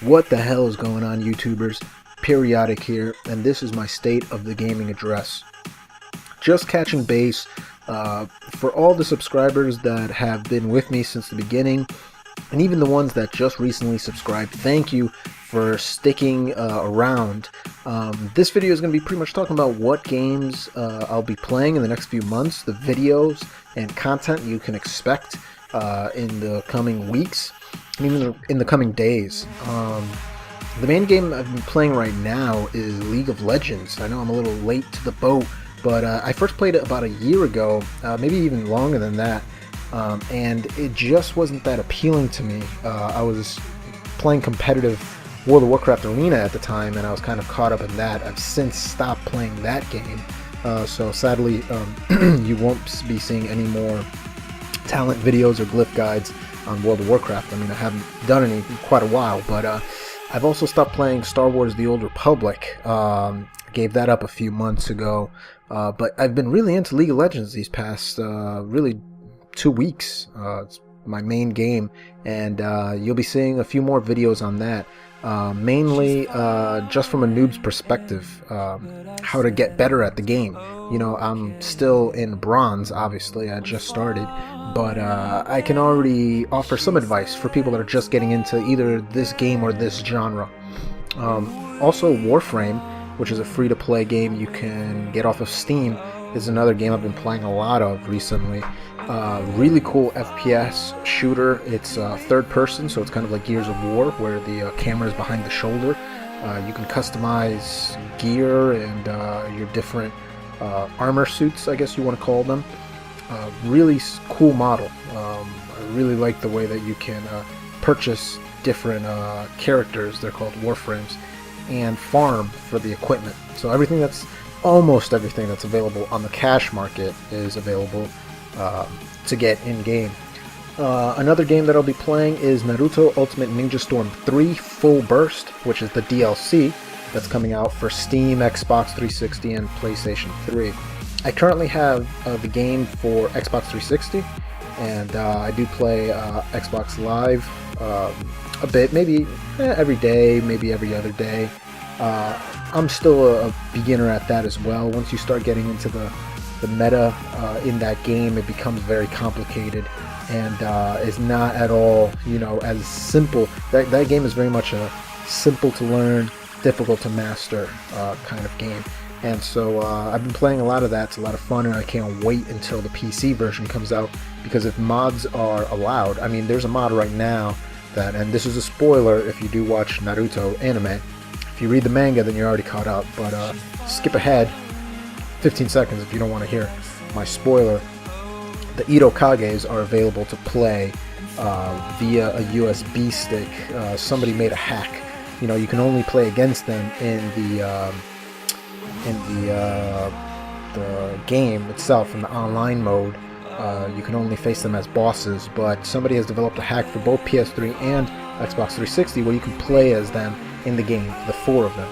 What the hell is going on, YouTubers? Periodik here, and this is my state of the gaming address. Just catching base for all the subscribers that have been with me since the beginning, and even the ones that just recently subscribed. Thank you for sticking around. This video is going to be pretty much talking about what games I'll be playing in the next few months, the videos and content you can expect in the coming weeks, and even in the coming days. The main game I've been playing right now is League of Legends. I know I'm a little late to the boat, but I first played it about a year ago, maybe even longer than that, and it just wasn't that appealing to me. I was playing competitive World of Warcraft Arena at the time, and I was kind of caught up in that. I've since stopped playing that game, so sadly you won't be seeing any more talent videos or glyph guides on World of Warcraft. I mean, I haven't done any in quite a while, but I've also stopped playing Star Wars The Old Republic. Gave that up a few months ago, but I've been really into League of Legends these past really 2 weeks. It's my main game, and you'll be seeing a few more videos on that, mainly just from a noob's perspective, how to get better at the game. You know, I'm still in bronze, obviously, I just started, but I can already offer some advice for people that are just getting into either this game or this genre. Also, Warframe, which is a free-to-play game you can get off of Steam, is another game I've been playing a lot of recently. Really cool FPS shooter. It's third person, so it's kind of like Gears of War, where the camera is behind the shoulder. You can customize gear and your different armor suits, I guess you want to call them. Really cool model. I really like the way that you can purchase different characters, they're called Warframes, and farm for the equipment. So almost everything that's available on the cash market is available to get in-game. Another game that I'll be playing is Naruto Ultimate Ninja Storm 3 Full Burst, which is the DLC that's coming out for Steam, Xbox 360, and PlayStation 3. I currently have the game for Xbox 360, and I do play Xbox Live a bit, maybe every day, maybe every other day. I'm still a beginner at that as well. Once you start getting into the meta in that game, it becomes very complicated and is not at all, you know, as simple. That game is very much a simple to learn, difficult to master kind of game. And so I've been playing a lot of that. It's a lot of fun, and I can't wait until the PC version comes out, because if mods are allowed, I mean, there's a mod right now that, and this is a spoiler if you do watch Naruto anime. If you read the manga, then you're already caught up, but skip ahead 15 seconds if you don't want to hear my spoiler. The Ito Kages are available to play via a USB stick. Somebody made a hack. You know, you can only play against them in the game itself, in the online mode. You can only face them as bosses, but somebody has developed a hack for both PS3 and Xbox 360 where you can play as them in the game, the four of them,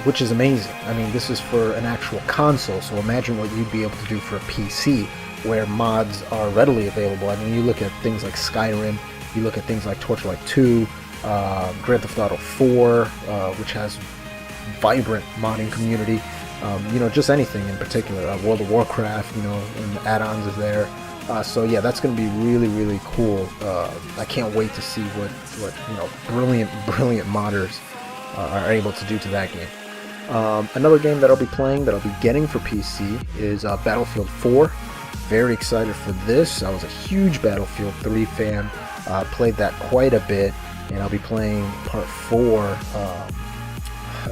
which is amazing. I mean, this is for an actual console, so imagine what you'd be able to do for a PC where mods are readily available. I mean, you look at things like Skyrim, you look at things like Torchlight 2, Grand Theft Auto 4, which has vibrant modding community, you know, just anything in particular. World of Warcraft, you know, and the add-ons is there. So yeah, that's going to be really, really cool. I can't wait to see what you know, brilliant modders are able to do to that game. Another game that I'll be playing, that I'll be getting for PC, is Battlefield 4. Very excited for this. I was a huge Battlefield 3 fan. Played that quite a bit, and I'll be playing Part 4.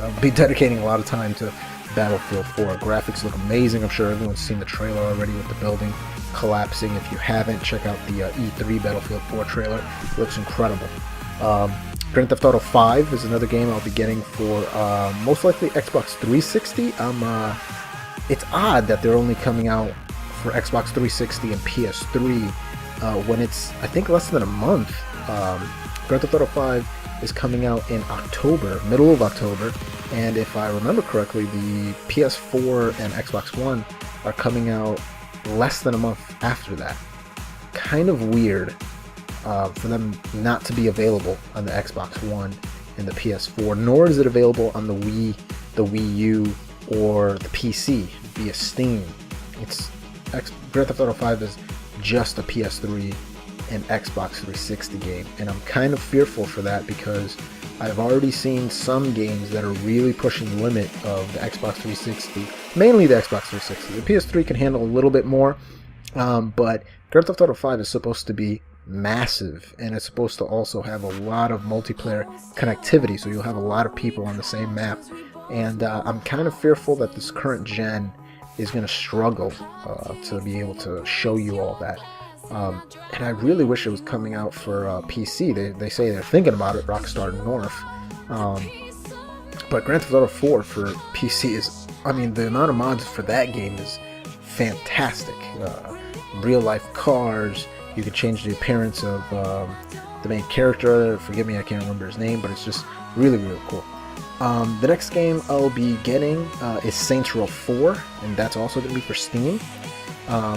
I'll be dedicating a lot of time to Battlefield 4. Graphics look amazing. I'm sure everyone's seen the trailer already with the building collapsing. If you haven't, check out the E3 Battlefield 4 trailer. It looks incredible. Grand Theft Auto 5 is another game I'll be getting for most likely Xbox 360. It's odd that they're only coming out for Xbox 360 and PS3 when it's, I think, less than a month. Grand Theft Auto 5 is coming out in October, middle of October, and if I remember correctly, the PS4 and Xbox One are coming out less than a month after that. Kind of weird. for them not to be available on the Xbox One and the PS4, nor is it available on the Wii, the Wii U, or the PC via Steam. Grand Theft Auto 5 is just a PS3 and Xbox 360 game, and I'm kind of fearful for that because I've already seen some games that are really pushing the limit of the Xbox 360, mainly the Xbox 360. The PS3 can handle a little bit more, but Grand Theft Auto 5 is supposed to be massive, and it's supposed to also have a lot of multiplayer connectivity, so you'll have a lot of people on the same map, and I'm kind of fearful that this current gen is going to struggle to be able to show you all that. And I really wish it was coming out for PC. They say they're thinking about it, Rockstar North. But Grand Theft Auto 4 for PC is, I mean, the amount of mods for that game is fantastic. Real life cars, you can change the appearance of the main character. Forgive me, I can't remember his name, but it's just really, really cool. The next game I'll be getting is Saints Row 4, and that's also going to be for Steam.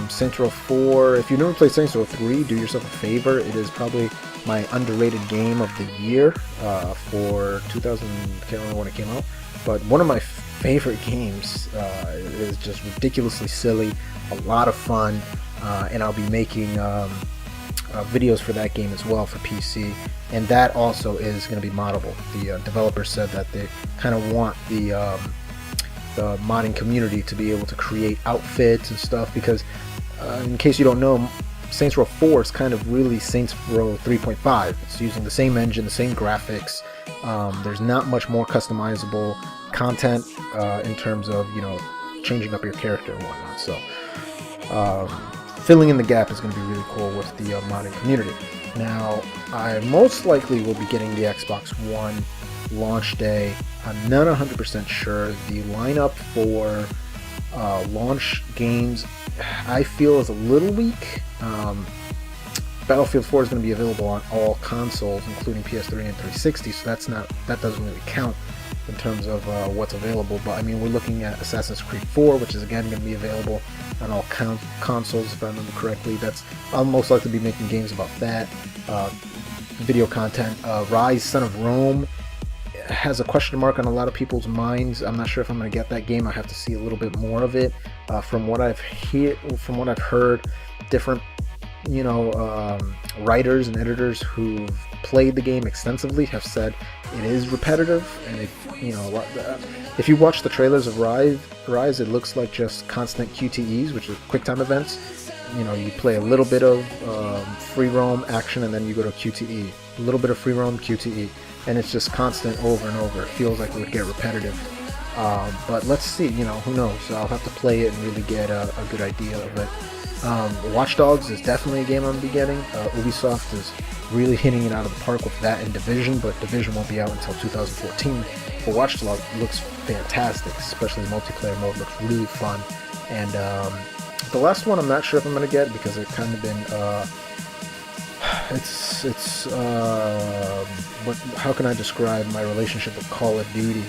Saints Row 4, if you've never played Saints Row 3, do yourself a favor. It is probably my underrated game of the year for 2000, I can't remember when it came out, but one of my favorite games. It is just ridiculously silly, a lot of fun, and I'll be making videos for that game as well for PC, and that also is going to be moddable. The developers said that they kind of want the modding community to be able to create outfits and stuff, because in case you don't know, Saints Row 4 is kind of really Saints Row 3.5. It's using the same engine, the same graphics. There's not much more customizable content in terms of, you know, changing up your character and whatnot. So filling in the gap is going to be really cool with the modding community. Now, I most likely will be getting the Xbox One launch day. I'm not 100% sure. The lineup for launch games, I feel, is a little weak. Battlefield 4 is going to be available on all consoles, including PS3 and 360, so that doesn't really count in terms of what's available. But I mean, we're looking at Assassin's Creed 4, which is again going to be available on all consoles, if I remember correctly. I'll most likely be making games about that. Video content. Rise, Son of Rome has a question mark on a lot of people's minds. I'm not sure if I'm going to get that game. I have to see a little bit more of it. From what I've heard, different writers and editors who've played the game extensively have said it is repetitive, and if you watch the trailers of Rise, it looks like just constant QTEs, which are quick time events. You play a little bit of free roam action, and then you go to QTE, a little bit of free roam, QTE, and it's just constant over and over. It feels like it would get repetitive, but let's see. Who knows? I'll have to play it and really get a good idea of it. Watch Dogs is definitely a game I'm going to be getting. Ubisoft is really hitting it out of the park with that and Division, but Division won't be out until 2014. But Watch Dogs looks fantastic, especially the multiplayer mode looks really fun. And the last one I'm not sure if I'm going to get, because it's kind of been how can I describe my relationship with Call of Duty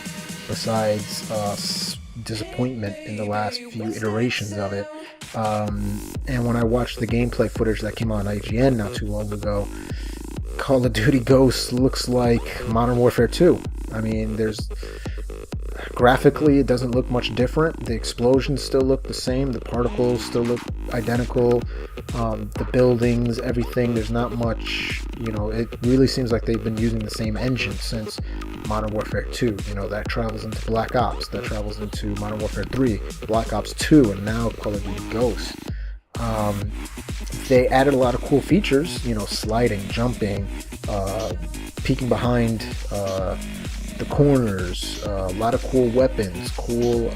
besides disappointment in the last few iterations of it. And when I watched the gameplay footage that came out on IGN not too long ago, Call of Duty Ghosts looks like Modern Warfare 2. I mean, graphically it doesn't look much different. The explosions still look the same, the particles still look identical, the buildings, everything. There's not much, it really seems like they've been using the same engine since Modern Warfare 2. That travels into Black Ops, that travels into Modern Warfare 3, Black Ops 2, and now Call of Duty Ghosts. They added a lot of cool features, sliding, jumping, peeking behind the corners, a lot of cool weapons, cool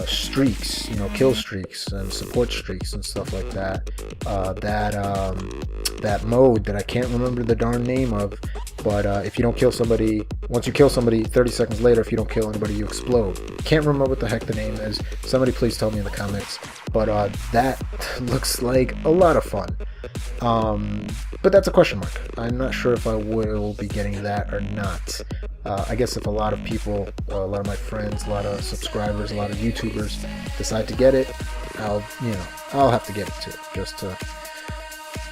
streaks, kill streaks and support streaks and stuff like that. That mode that I can't remember the darn name of, but if you don't kill somebody, once you kill somebody, 30 seconds later, if you don't kill anybody, you explode. Can't remember what the heck the name is. Somebody please tell me in the comments. But that looks like a lot of fun. But that's a question mark. I'm not sure if I will be getting that or not. I guess if a lot of people, a lot of my friends, a lot of subscribers, a lot of YouTubers decide to get it, I'll have to get it too, just to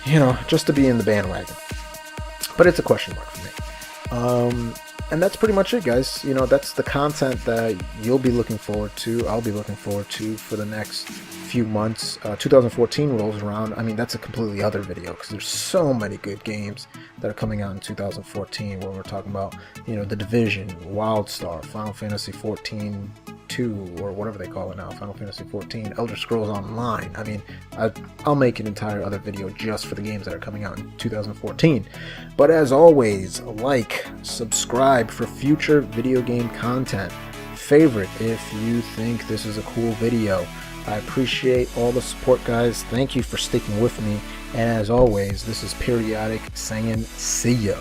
you know, just to be in the bandwagon. But it's a question mark for me. And that's pretty much it, guys. You know, that's the content that you'll be looking forward to. I'll be looking forward to for the next few months. 2014 rolls around. I mean, that's a completely other video because there's so many good games that are coming out in 2014 where we're talking about, you know, The Division, WildStar, Final Fantasy 14 2, or whatever they call it now, Final Fantasy 14, Elder Scrolls Online. I mean, I'll make an entire other video just for the games that are coming out in 2014. But as always, like, subscribe for future video game content, favorite if you think this is a cool video. I appreciate all the support, guys. Thank you for sticking with me. And as always, this is Periodic saying see ya.